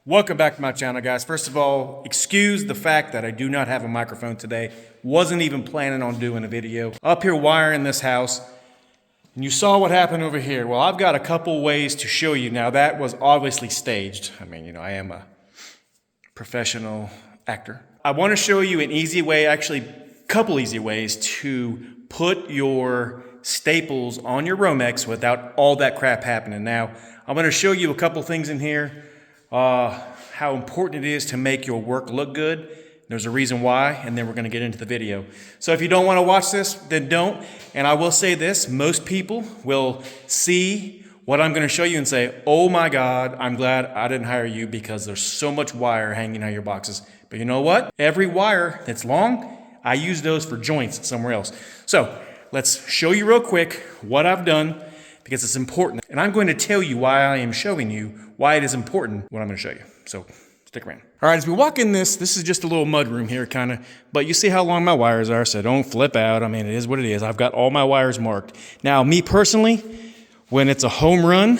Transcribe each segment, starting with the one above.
Welcome back to my channel, guys. First of all, excuse the fact that I do not have a microphone today. Wasn't even planning on doing a video. Up here wiring this house, and you saw what happened over here. Well, I've got a couple ways to show you. Now, that was obviously staged. I mean, you know, I am a professional actor. I want to show you an easy way, actually a couple easy ways to put your staples on your Romex without all that crap happening. Now, I'm going to show you a couple things in here. How important it is to make your work look good. There's a reason why, and then we're going to get into the video. So if you don't want to watch this, then don't. And I will say this, most people will see what I'm going to show you and say, oh my God, I'm glad I didn't hire you because there's so much wire hanging out of your boxes. But you know what? Every wire that's long, I use those for joints somewhere else. So let's show you real quick what I've done because it's important. And I'm going to tell you why I am showing you why it is important what I'm going to show you. So stick around. All right, as we walk in this is just a little mud room here kind of, but you see how long my wires are, so don't flip out. I mean, it is what it is. I've got all my wires marked. Now, me personally, when it's a home run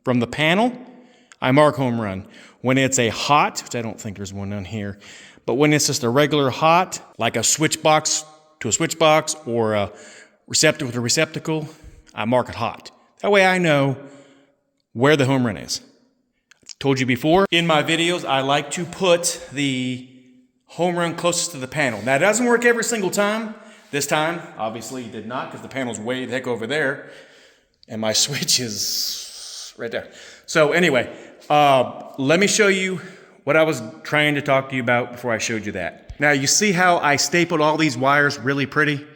from the panel, I mark home run. When it's a hot, which I don't think there's one on here, but when it's just a regular hot, like a switch box to a switch box or a receptacle to receptacle, I mark it hot. That way I know where the home run is. I've told you before, in my videos, I like to put the home run closest to the panel. Now, it doesn't work every single time. This time, obviously, it did not because the panel's way the heck over there. And my switch is right there. So anyway, let me show you what I was trying to talk to you about before I showed you that. Now, you see how I stapled all these wires really pretty?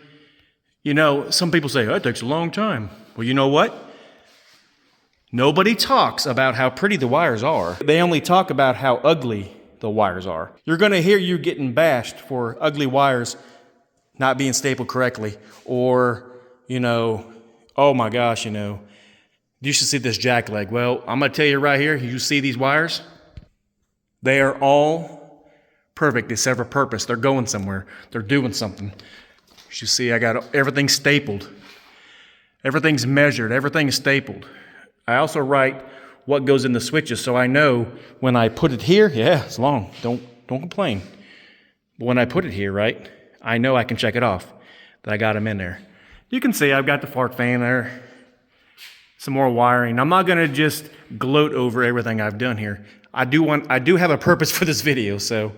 You know, some people say, oh, it takes a long time. Well, you know what? Nobody talks about how pretty the wires are. They only talk about how ugly the wires are. You're going to hear you getting bashed for ugly wires not being stapled correctly. Or, you know, oh my gosh, you know, you should see this jack leg. Well, I'm going to tell you right here, you see these wires? They are all perfect. They serve a purpose. They're going somewhere. They're doing something. As you see, I got everything stapled. Everything's measured. Everything is stapled. I also write what goes in the switches so I know when I put it here, yeah, it's long. Don't complain. But when I put it here, right, I know I can check it off that I got them in there. You can see I've got the fart fan there. Some more wiring. I'm not going to just gloat over everything I've done here. I do have a purpose for this video, so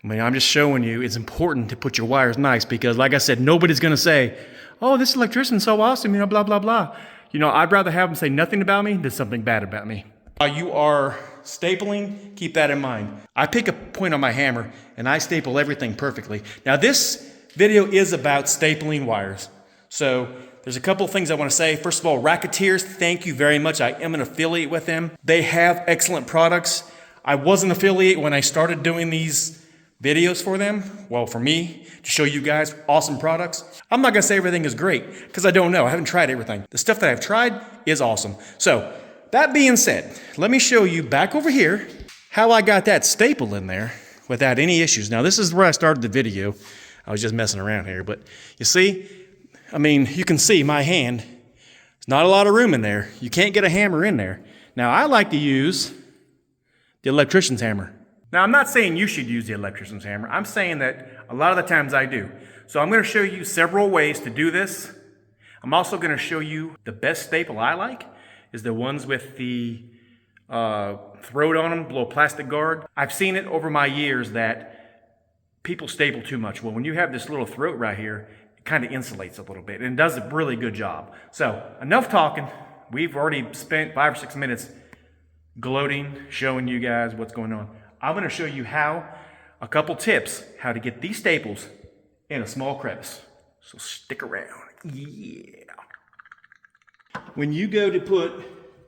I mean, I'm just showing you it's important to put your wires nice because, like I said, nobody's going to say, oh, this electrician's so awesome, you know, blah, blah, blah. You know, I'd rather have them say nothing about me than something bad about me. While you are stapling, keep that in mind. I pick a point on my hammer and I staple everything perfectly. Now, this video is about stapling wires. So there's a couple of things I want to say. First of all, Rackatiers, thank you very much. I am an affiliate with them. They have excellent products. I was an affiliate when I started doing these videos for them. Well, for me, to show you guys awesome products. I'm not going to say everything is great because I don't know. I haven't tried everything. The stuff that I've tried is awesome. So that being said, let me show you back over here how I got that staple in there without any issues. Now, this is where I started the video. I was just messing around here, but you see, I mean, you can see my hand. There's not a lot of room in there. You can't get a hammer in there. Now, I like to use the electrician's hammer. Now, I'm not saying you should use the electrician's hammer. I'm saying that a lot of the times I do. So I'm going to show you several ways to do this. I'm also going to show you the best staple I like is the ones with the throat on them, little plastic guard. I've seen it over my years that people staple too much. Well, when you have this little throat right here, it kind of insulates a little bit and does a really good job. So enough talking. We've already spent 5 or 6 minutes gloating, showing you guys what's going on. I'm going to show you a couple tips, how to get these staples in a small crevice. So stick around. Yeah. When you go to put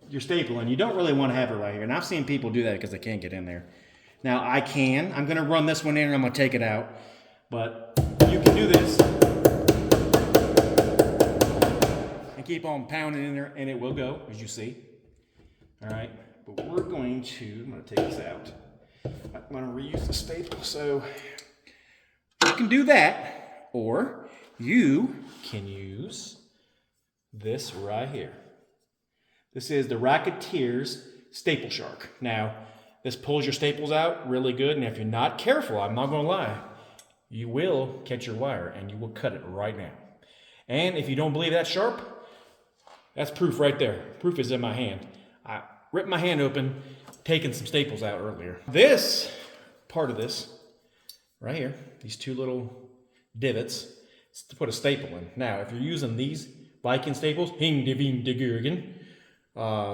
your staple in, you don't really want to have it right here. And I've seen people do that because they can't get in there. Now I'm going to run this one in and I'm going to take it out. But you can do this and keep on pounding in there and it will go, as you see. All right. But I'm going to take this out. I'm going to reuse the staple. So you can do that, or you can use this right here. This is the Rackatiers Staple Shark. Now, This pulls your staples out really good, and if you're not careful, I'm not gonna lie, you will catch your wire and you will cut it right now. And if you don't believe that's sharp, that's proof right there. Proof is in my hand. I ripped my hand open, taking some staples out earlier. This part of this, right here, these two little divots, it's to put a staple in. Now, if you're using these Viking staples,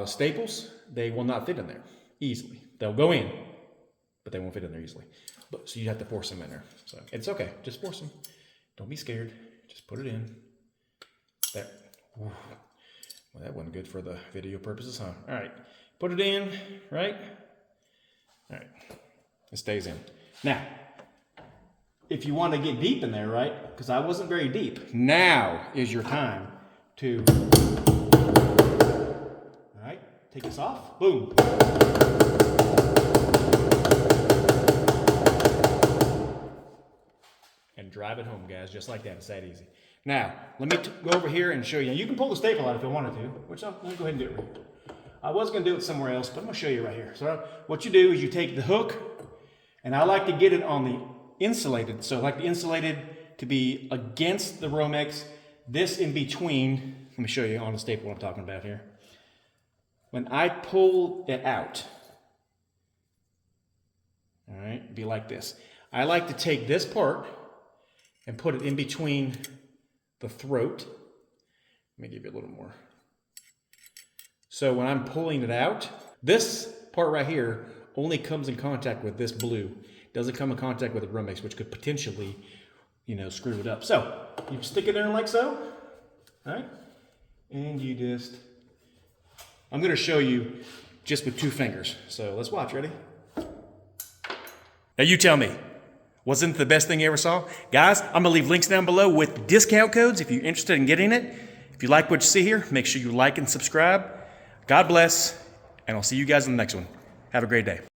staples, they will not fit in there easily. They'll go in, but they won't fit in there easily. So you have to force them in there. So it's okay, just force them. Don't be scared, just put it in. There. Ooh. Well, that wasn't good for the video purposes, huh? All right, put it in, right? All right, it stays in. Now, if you want to get deep in there, right? Because I wasn't very deep. Now is your time to, all right, take this off, boom. And drive it home, guys, just like that, it's that easy. Now, let me go over here and show you. You can pull the staple out if you wanted to, which I'm going to go ahead and do it right here. I was going to do it somewhere else, but I'm going to show you right here. So what you do is you take the hook, and I like to get it on the insulated. So I like the insulated to be against the Romex, this in between. Let me show you on the staple what I'm talking about here. When I pull it out, all right, it'd be like this. I like to take this part and put it in between the throat. Let me give you a little more. So when I'm pulling it out, this part right here only comes in contact with this blue. It doesn't come in contact with the Romex, which could potentially, screw it up. So you stick it in like so, all right? And you just, I'm gonna show you just with 2 fingers. So let's watch, ready? Now you tell me. Wasn't the best thing you ever saw? Guys, I'm gonna leave links down below with discount codes if you're interested in getting it. If you like what you see here, make sure you like and subscribe. God bless, and I'll see you guys in the next one. Have a great day.